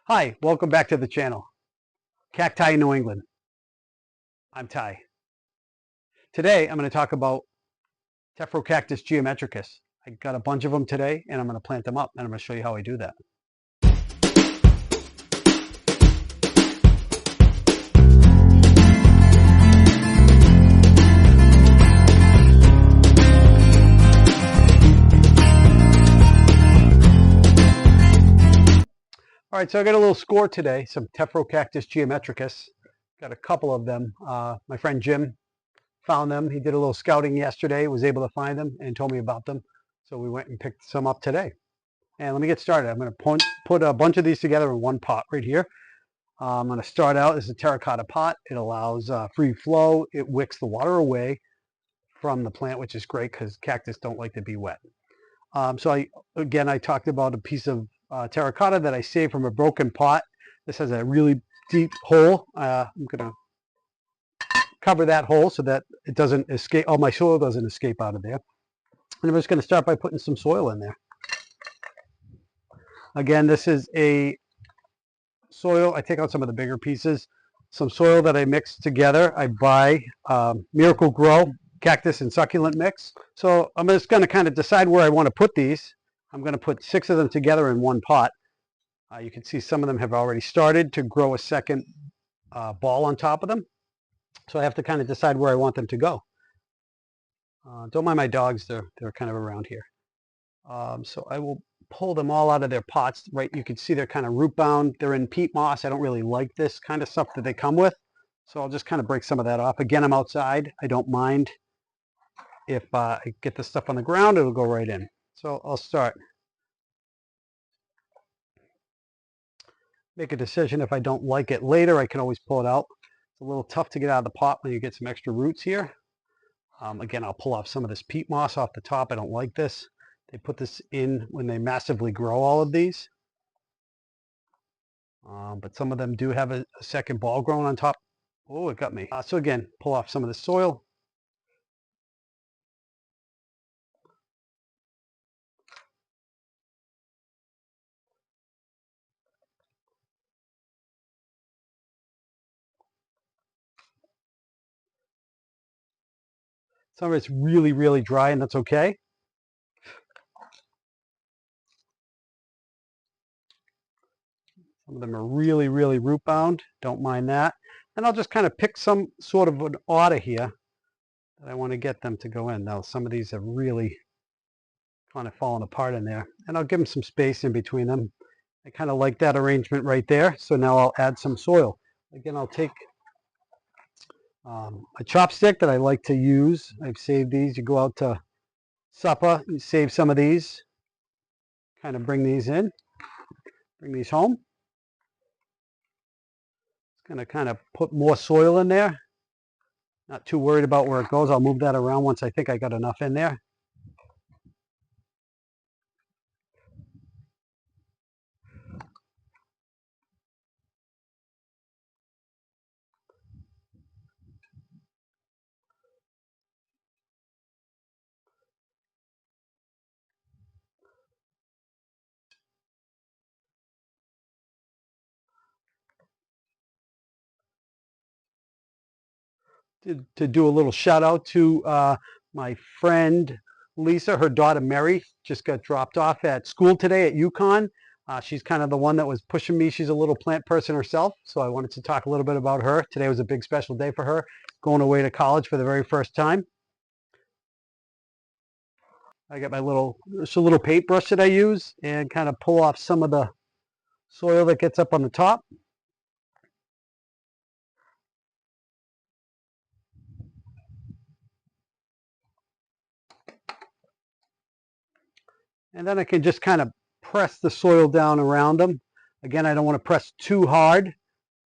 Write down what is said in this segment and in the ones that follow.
Hi, welcome back to the channel. Cacti New England. I'm Ty. Today I'm going to talk about Tephrocactus geometricus. I got a bunch of them today and I'm going to plant them up and I'm going to show you how I do that. All right, so I got a little score today, some Tephrocactus geometricus. Got a couple of them. My friend Jim found them. He did a little scouting yesterday, was able to find them and told me about them. So we went and picked some up today. And let me get started. I'm going to put a bunch of these together in one pot right here. I'm going to start out as a terracotta pot. It allows free flow. It wicks the water away from the plant, which is great because cactus don't like to be wet. So I talked about a piece of terracotta that I saved from a broken pot. This has a really deep hole. I'm going to cover that hole so that it doesn't escape, all my soil doesn't escape out of there. And I'm just going to start by putting some soil in there. Again, this is a soil. I take out some of the bigger pieces. Some soil that I mix together. I buy Miracle Grow cactus and succulent mix. So I'm just going to kind of decide where I want to put these. I'm going to put 6 of them together in one pot. You can see some of them have already started to grow a second ball on top of them. So I have to kind of decide where I want them to go. Don't mind my dogs, they're kind of around here. So I will pull them all out of their pots. Right, you can see they're kind of root bound. They're in peat moss. I don't really like this kind of stuff that they come with. So I'll just kind of break some of that off. Again, I'm outside. I don't mind if I get the stuff on the ground, it'll go right in. So I'll start. Make a decision. If I don't like it later, I can always pull it out. It's a little tough to get out of the pot when you get some extra roots here. Again, I'll pull off some of this peat moss off the top. I don't like this. They put this in when they massively grow all of these. But some of them do have a second ball growing on top. Oh, it got me. So again, pull off some of the soil. Some of it's really, really dry, and that's okay. Some of them are really, really root bound. Don't mind that. And I'll just kind of pick some sort of an order here that I want to get them to go in. Now, some of these have really kind of fallen apart in there. And I'll give them some space in between them. I kind of like that arrangement right there. So now I'll add some soil. Again, I'll take a chopstick that I like to use. I've saved these. You go out to supper, you save some of these. Kind of bring these in. Bring these home. Going to kind of put more soil in there. Not too worried about where it goes. I'll move that around once I think I got enough in there. To do a little shout out to my friend Lisa. Her daughter Mary just got dropped off at school today at UConn. She's kind of the one that was pushing me. She's a little plant person herself, so I wanted to talk a little bit about her. Today was a big special day for her, going away to college for the very first time. I got my little paintbrush that I use and kind of pull off some of the soil that gets up on the top. And then I can just kind of press the soil down around them. Again, I don't want to press too hard.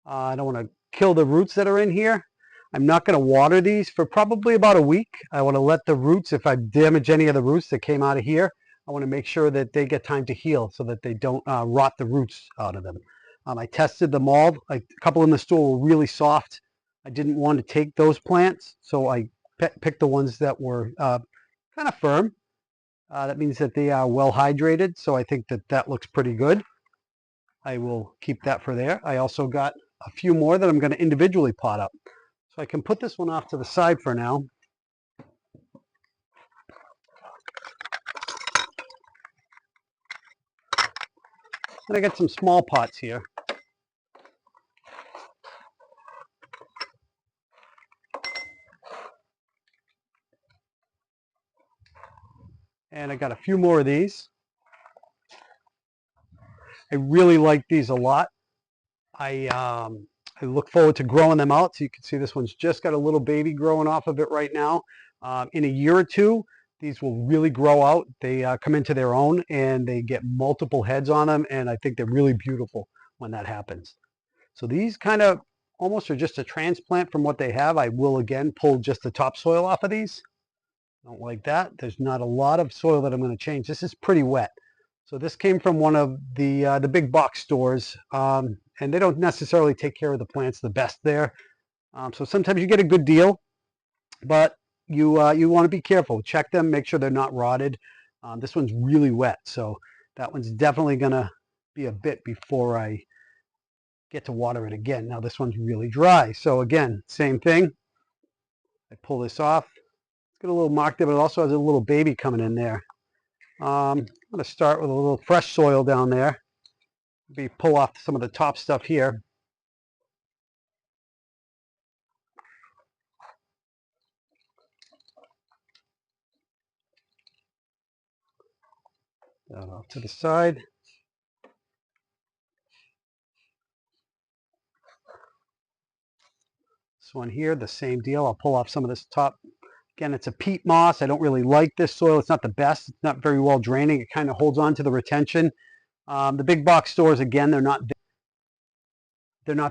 I don't want to kill the roots that are in here. I'm not going to water these for probably about a week. I want to let the roots, if I damage any of the roots that came out of here, I want to make sure that they get time to heal so that they don't rot the roots out of them. I tested them all. A couple in the store were really soft. I didn't want to take those plants, so I picked the ones that were kind of firm. That means that they are well hydrated, so I think that that looks pretty good. I will keep that for there. I also got a few more that I'm going to individually pot up. So I can put this one off to the side for now. And I got some small pots here. And I got a few more of these. I really like these a lot. I look forward to growing them out. So you can see this one's just got a little baby growing off of it right now. In a year or two, these will really grow out. They come into their own and they get multiple heads on them. And I think they're really beautiful when that happens. So these kind of almost are just a transplant from what they have. I will again pull just the topsoil off of these. Don't like that. There's not a lot of soil that I'm going to change. This is pretty wet. So this came from one of the big box stores, and they don't necessarily take care of the plants the best there. So sometimes you get a good deal, but you want to be careful. Check them, make sure they're not rotted. This one's really wet, so that one's definitely going to be a bit before I get to water it again. Now this one's really dry, so again, same thing. I pull this off. It's got a little mark there, but it also has a little baby coming in there. I'm going to start with a little fresh soil down there. Maybe pull off some of the top stuff here. That off to the side. This one here, the same deal. I'll pull off some of this top. Again, it's a peat moss. I don't really like this soil. It's not the best. It's not very well draining. It kind of holds on to the retention. The big box stores, again, they're not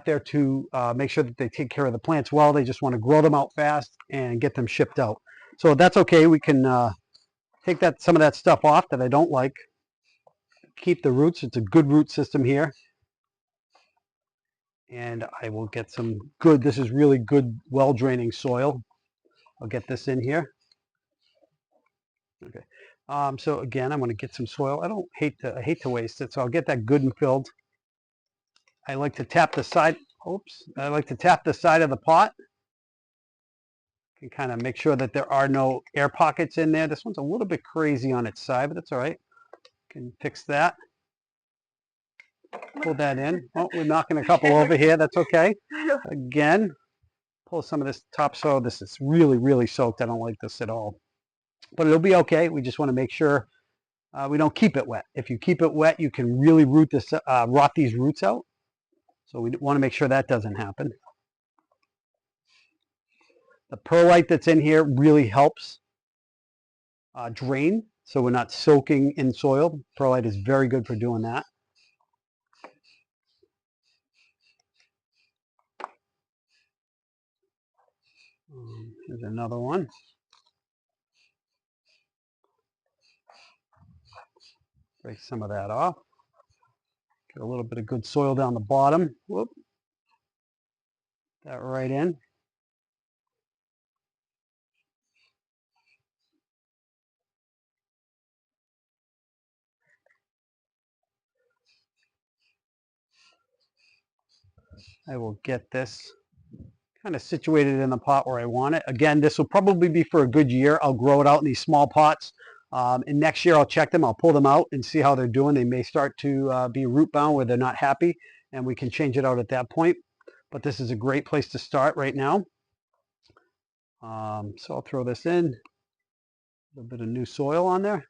there to make sure that they take care of the plants well. They just want to grow them out fast and get them shipped out. So that's okay. We can take some of that stuff off that I don't like. Keep the roots. It's a good root system here. And I will get some good, this is really good, well-draining soil. I'll get this in here. Okay. So again, I'm going to get some soil. I hate to waste it, so I'll get that good and filled. I like to tap the side. Oops. I like to tap the side of the pot. Can kind of make sure that there are no air pockets in there. This one's a little bit crazy on its side, but that's all right. Can fix that. Pull that in. Oh, we're knocking a couple over here. That's okay. Again, pull some of this topsoil. This is really, really soaked. I don't like this at all. But it'll be okay. We just want to make sure we don't keep it wet. If you keep it wet, you can really rot these roots out. So we want to make sure that doesn't happen. The perlite that's in here really helps drain, so we're not soaking in soil. Perlite is very good for doing that. Here's another one. Break some of that off. Get a little bit of good soil down the bottom. Whoop. That right in. I will get this kind of situated in the pot where I want it. Again, this will probably be for a good year. I'll grow it out in these small pots. And next year I'll check them. I'll pull them out and see how they're doing. They may start to be root bound where they're not happy, and we can change it out at that point. But this is a great place to start right now. So I'll throw this in. A little bit of new soil on there.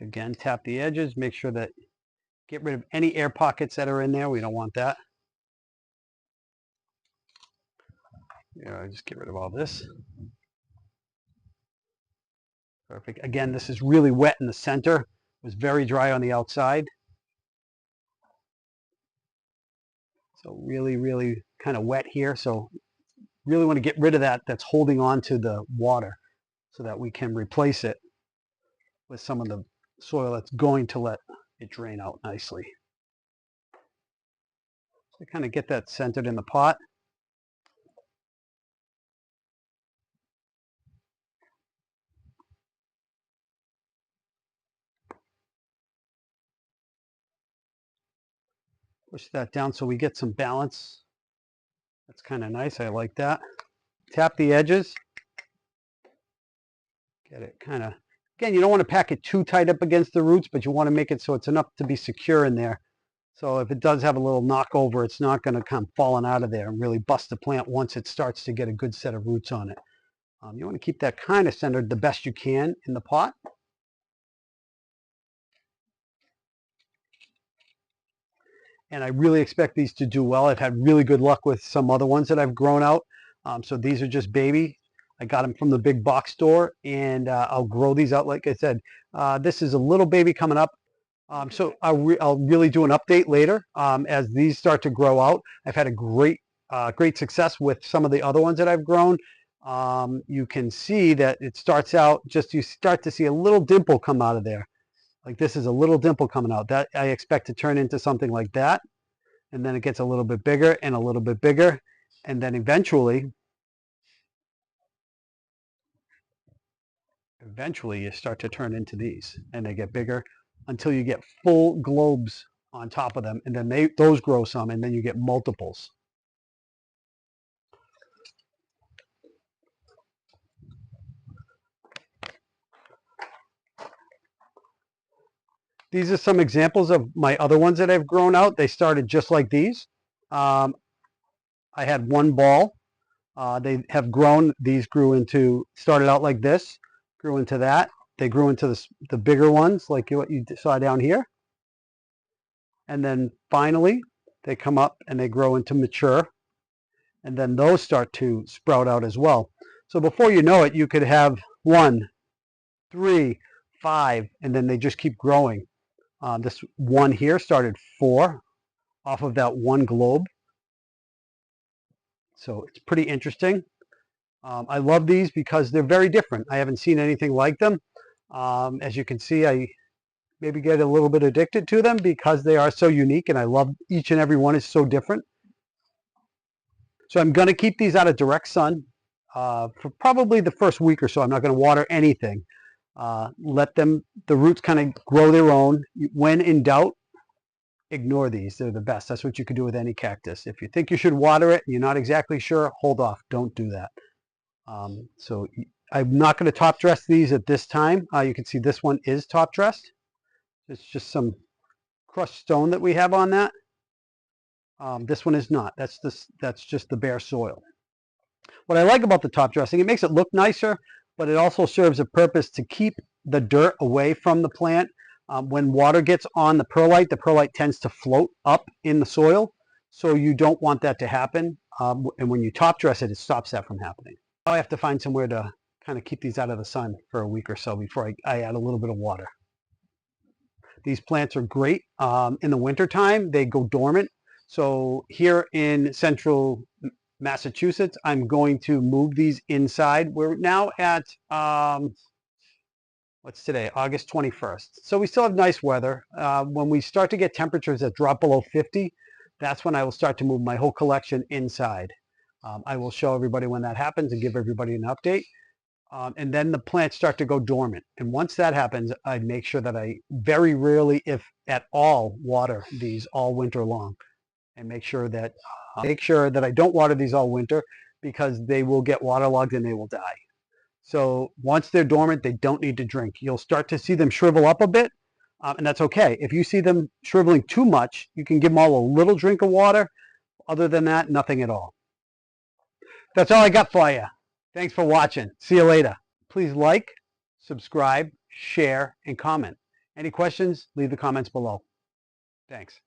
Again, tap the edges. Make sure that get rid of any air pockets that are in there. We don't want that. Yeah, just get rid of all this. Perfect. Again, this is really wet in the center. It was very dry on the outside. So really, really kind of wet here. So really want to get rid of that's holding on to the water so that we can replace it with some of the soil that's going to let it drain out nicely. So kind of get that centered in the pot. Push that down so we get some balance. That's kind of nice. I like that. Tap the edges. Get it kind of, again, you don't want to pack it too tight up against the roots, but you want to make it so it's enough to be secure in there. So if it does have a little knockover, it's not going to come falling out of there and really bust the plant once it starts to get a good set of roots on it. You want to keep that kind of centered the best you can in the pot. And I really expect these to do well. I've had really good luck with some other ones that I've grown out. So these are just baby. I got them from the big box store, and I'll grow these out. Like I said, this is a little baby coming up. So I'll really do an update later as these start to grow out. I've had a great success with some of the other ones that I've grown. You can see that it starts out just, you start to see a little dimple come out of there. Like this is a little dimple coming out. That I expect to turn into something like that. And then it gets a little bit bigger and a little bit bigger. And then eventually you start to turn into these, and they get bigger until you get full globes on top of them. And then those grow some, and then you get multiples. These are some examples of my other ones that I've grown out. They started just like these. I had one ball. They have grown. These started out like this, grew into that. They grew into the bigger ones, like what you saw down here. And then finally, they come up and they grow into mature. And then those start to sprout out as well. So before you know it, you could have 1, 3, 5, and then they just keep growing. This one here started 4 off of that one globe. So it's pretty interesting. I love these because they're very different. I haven't seen anything like them. As you can see, I maybe get a little bit addicted to them because they are so unique, and I love each and every one is so different. So I'm going to keep these out of direct sun for probably the first week or so. I'm not going to water anything. Let the roots kind of grow their own. When in doubt, ignore these. They're the best. That's what you can do with any cactus. If you think you should water it and you're not exactly sure, hold off. Don't do that. So I'm not going to top dress these at this time. You can see this one is top dressed. It's just some crushed stone that we have on that. This one is not. That's just the bare soil. What I like about the top dressing, it makes it look nicer, but it also serves a purpose to keep the dirt away from the plant. When water gets on the perlite tends to float up in the soil, so you don't want that to happen. And when you top dress it, it stops that from happening. Now I have to find somewhere to kind of keep these out of the sun for a week or so before I add a little bit of water. These plants are great. In the wintertime, they go dormant. So here in central Massachusetts, I'm going to move these inside. We're now at, what's today? August 21st. So we still have nice weather. When we start to get temperatures that drop below 50, that's when I will start to move my whole collection inside. I will show everybody when that happens and give everybody an update. And then the plants start to go dormant. And once that happens, I make sure that I very rarely, if at all, water these all winter long. And make sure that I don't water these all winter, because they will get waterlogged and they will die. So once they're dormant, they don't need to drink. You'll start to see them shrivel up a bit, and that's okay. If you see them shriveling too much, you can give them all a little drink of water. Other than that, nothing at all. That's all I got for you. Thanks for watching. See you later. Please like, subscribe, share, and comment. Any questions, leave the comments below. Thanks.